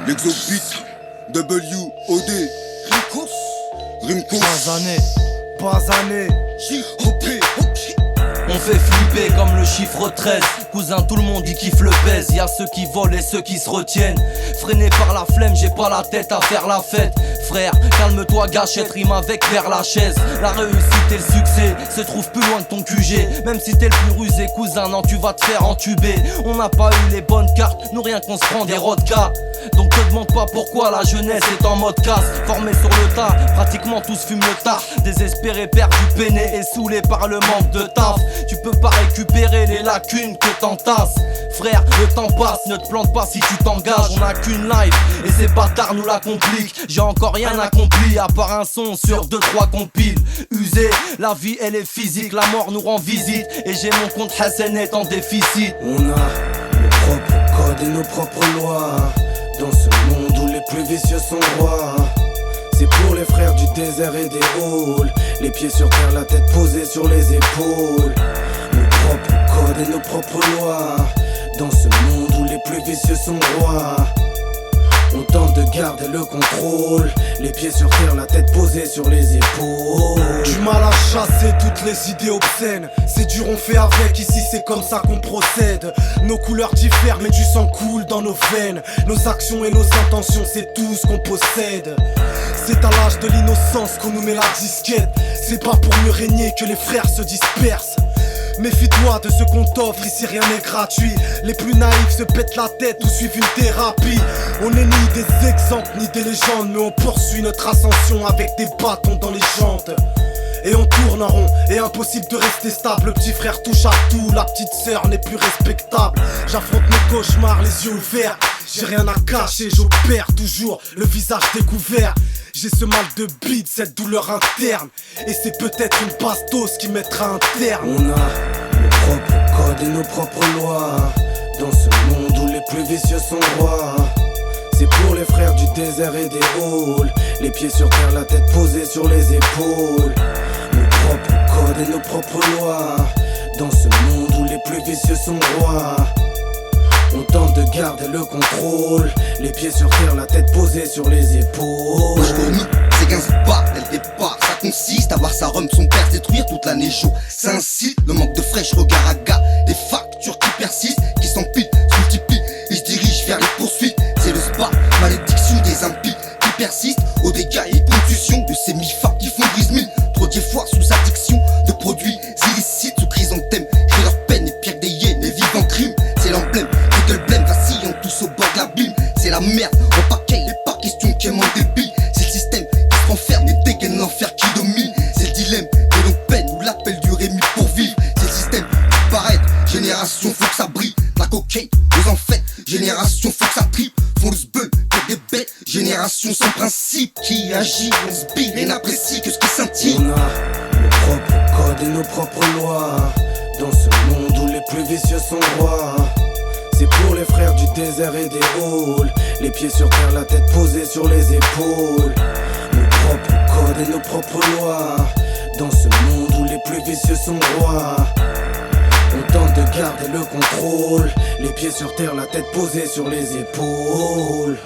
L'exopit, W.O.D. Rimkos. Basané, J.O.P. On fait flipper comme le chiffre 13. Cousin, tout le monde y kiffe le baise. Y'a ceux qui volent et ceux qui se retiennent. Freiné par la flemme, j'ai pas la tête à faire la fête. Frère, calme-toi, gâchette, rime avec vers la chaise. La réussite et le succès se trouvent plus loin de ton QG. Même si t'es le plus rusé, cousin, non, tu vas te faire entuber. On n'a pas eu les bonnes cartes, nous rien qu'on se prend des rodkas. Donc te demande pas pourquoi la jeunesse est en mode casse. Formés sur le tas, pratiquement tous fument le tas. Désespérés, perdus, peinés et saoulés par le manque de taf. Tu peux pas récupérer les lacunes que t'entasses. Frère, le temps passe, ne te plante pas si tu t'engages. On a qu'une life et ces bâtards nous la compliquent. J'ai encore rien accompli à part un son sur 2-3 compiles. Usé, la vie elle est physique, la mort nous rend visite. Et j'ai mon compte Hassan est en déficit. on a nos propres codes et nos propres lois. Dans ce monde où les plus vicieux sont rois. C'est pour les frères du désert et des halls. Les pieds sur terre, la tête posée sur les épaules. Nos propres codes et nos propres lois. Dans ce monde où les plus vicieux sont rois. On tente de garder le contrôle. Les pieds sur terre, la tête posée sur les épaules. Du mal à chasser toutes les idées obscènes. C'est dur, on fait avec, ici c'est comme ça qu'on procède. Nos couleurs diffèrent mais du sang coule dans nos veines. Nos actions et nos intentions, c'est tout ce qu'on possède. C'est à l'âge de l'innocence qu'on nous met la disquette. C'est pas pour mieux régner que les frères se dispersent. Méfie-toi de ce qu'on t'offre, ici rien n'est gratuit. Les plus naïfs se pètent la tête ou suivent une thérapie. On n'est ni des exemples ni des légendes, mais on poursuit notre ascension avec des bâtons dans les jantes. Et on tourne en rond, et impossible de rester stable. Le petit frère touche à tout, la petite sœur n'est plus respectable. J'affronte mes cauchemars, les yeux ouverts. J'ai rien à cacher, j'opère toujours, le visage découvert. J'ai ce mal de bide, cette douleur interne. Et c'est peut-être une bastos qui mettra un terme. On a nos propres codes et nos propres lois. Dans ce monde où les plus vicieux sont rois. C'est pour les frères du désert et des halls. Les pieds sur terre, la tête posée sur les épaules. Nos propres codes et nos propres lois. Dans ce monde où les plus vicieux sont rois. On tente de garder le contrôle. Les pieds sur terre, la tête posée sur les épaules. Moi je connais, c'est 15 bars dès le départ. Ça consiste à voir sa rhum, son père détruire toute l'année chaud. Ça incite le manque de fraîche, regard à gars. Des factures qui persistent, qui s'empilent, se multiplient. Et se dirigent vers les poursuites. C'est le spa, malédiction des impies qui persistent. Aux dégâts et contusions de ces mi-fards qui font brise-mine. Trop d'efforts sous addiction de produits illicites sous chrysanthème. J'ai leur peine et pire que des hyènes et vivent en crime. C'est l'emblème. Que le blême vacillant tous au bord de l'abîme. C'est la merde, en paquet, il est pas question qu'elle m'en débile. C'est le système qui se renferme et dégaine l'enfer qui domine. C'est le dilemme des longues peines ou l'appel du Rémi pour vivre. C'est le système qui paraît, génération faut que ça brille. La cocaïne aux enfêtes, génération faut que ça tripe. Font le sbeul, que des bêtes, génération sans principe. Qui agit, on se bille et n'apprécie que ce qui scintille. On a nos propres codes et nos propres lois. Dans ce monde où les plus vicieux sont rois. C'est pour les frères du désert et des halls. Les pieds sur terre, la tête posée sur les épaules. Nos propres codes et nos propres lois. Dans ce monde où les plus vicieux sont rois. On tente de garder le contrôle. Les pieds sur terre, la tête posée sur les épaules.